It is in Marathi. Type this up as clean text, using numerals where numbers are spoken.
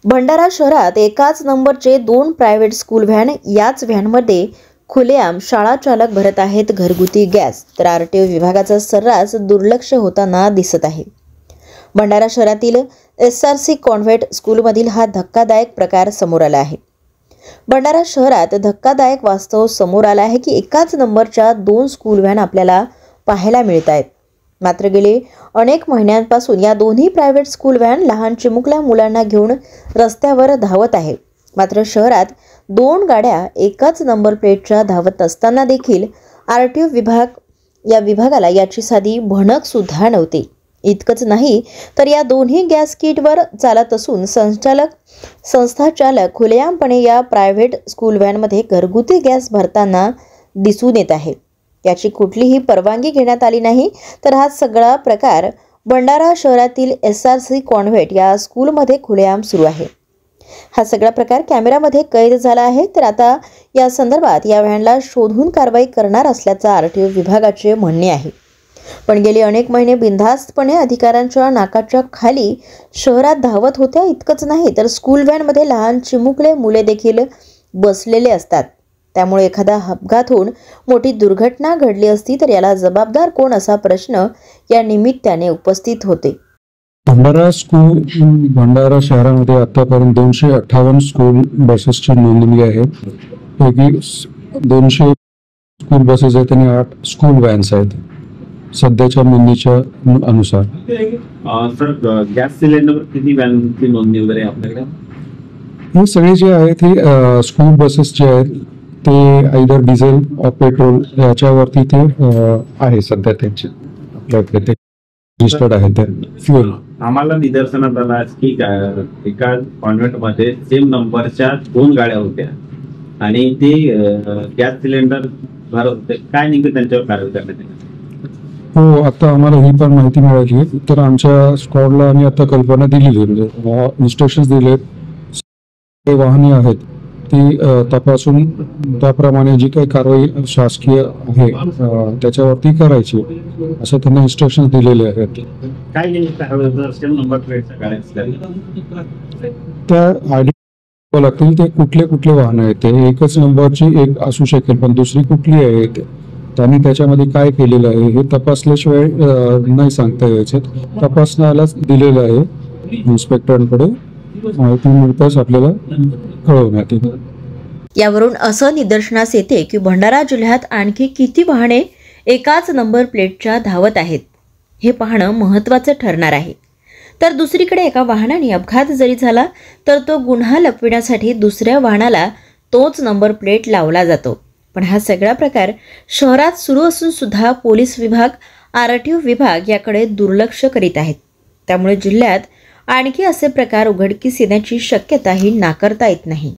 भंडारा शहरात एकाच नंबरचे 2 प्रायव्हेट स्कूल व्हॅन, याच व्हॅनमध्ये खुलेआम शाळा चालक भरत आहेत घरगुती गॅस, तर आरटीओ विभागाचा सर्रास दुर्लक्ष होताना दिसत आहे। भंडारा शहरातील एसआरसी कॉन्व्हेंट स्कूलमधील हा धक्कादायक प्रकार समोर आला आहे। भंडारा शहरात धक्कादायक वास्तव समोर आला आहे की एकाच नंबरच्या 2 स्कूल व्हॅन आपल्याला पाहायला मिळत आहेत। मात्र गेले अनेक महिन्यांपासून या दोन्ही प्रायव्हेट स्कूल व्हॅन लहान चिमुकल्या मुलांना घेऊन रस्त्यावर धावत आहेत। मात्र शहरात 2 गाड्या एकाच नंबर प्लेटच्या धावत असताना देखील आरटीओ विभागाला याची साधी भणक सुद्धा नव्हती। इतकंच नाही तर या दोन्ही गॅस किटवर चालत असून संस्था चालक खुलेआमपणे या प्रायव्हेट स्कूल व्हॅनमध्ये घरगुती गॅस भरताना दिसून येत आहे। याची कुठलीही परवानगी घेण्यात आली नाही, तर हा सगळा प्रकार भंडारा शहरातील एसआरसी कॉन्व्हेंट या स्कूलमध्ये खुलेआम सुरू आहे। हा सगळा प्रकार कॅमेऱ्यामध्ये कैद झाला आहे, तर आता या संदर्भात या व्हॅनला शोधून कारवाई करणार असल्याचे आरटीओ विभागाचे म्हणणे आहे। पण गेली अनेक महिने बिनधास्तपणे अधिकाऱ्यांच्या नाकाच्या खाली शहरात धावत होत्या। इतकंच नाही तर स्कूल व्हॅनमध्ये लहान चिमुकले मुले देखील बसलेले असतात। त्यामुळे एखादा अपघात होऊन मोठी दुर्घटना घडली असती तर याला जबाबदार कोण असा प्रश्न या निमित्ताने उपस्थित होते। भंडारा शहरामध्ये आतापर्यंत 258 स्कूल बसेसची नोंदणी आहे। पैकी 200 स्कूल बसेस आहेत आणि 8 स्कूल व्हॅन्स आहेत सध्याच्या नोंदणीच्या अनुसार। सर, गॅस सिलेंडर किती व्हॅनची नोंदणी वगैरे आपल्याकडे? हे सगळे जे आहेत हे स्कूल बसेस जे आहेत ते आयदर डिझेल ऑर पेट्रोल याच्यावरती ते आहे सध्या त्यांचे आपल्याकडे ते रजिस्टर्ड आहे ते फ्युएल। आम्हाला निदर्शनात आला की एका कॉन्व्हेंटमध्ये सेम नंबरच्या 2 गाड्या होत्या आणि ते गॅस सिलेंडर भरत होते। काय नेमकं त्यांच्यावर कारवाई करण्यात आली? हो, आता आम्हाला ही पण माहिती मिळाली, तर आमच्या स्क्वॉडला आम्ही आता कल्पना दिलेली, म्हणजे इन्स्ट्रक्शन्स दिले वाहने आहेत ती तपासून त्याप्रमाणे जी काही कारवाई शासकीय आहे त्याच्यावरती करायची असं त्यांना इन्स्ट्रक्शन दिलेले आहेत। त्या आयडेंटिफाय लागतील ते कुठले कुठले वाहन आहेत, ते एकच नंबरची एक असू शकेल पण दुसरी कुठली आहे त्यांनी त्याच्यामध्ये काय केलेलं आहे हे तपासल्याशिवाय नाही सांगता यायचं। तपासण्यालाच दिलेलं आहे इन्स्पेक्टरांकडे, माहिती मिळताच आपल्याला कळवण्यात येईल। यावरून असं निदर्शनास येते की भंडारा जिल्ह्यात आणखी किती वाहने एकाच नंबर प्लेटच्या धावत आहेत हे पाहणं महत्त्वाचं ठरणार आहे। तर दुसरीकडे एका वाहनाने अपघात जरी झाला तर तो गुन्हा लपविण्यासाठी दुसऱ्या वाहनाला तोच नंबर प्लेट लावला जातो। पण हा सगळा प्रकार शहरात सुरू असून सुद्धा पोलीस विभाग, आरटीओ विभाग याकडे दुर्लक्ष करीत आहेत। त्यामुळे जिल्ह्यात आणखी असे प्रकार उघडकीस येण्याची शक्यताही नाकारता येत नाही।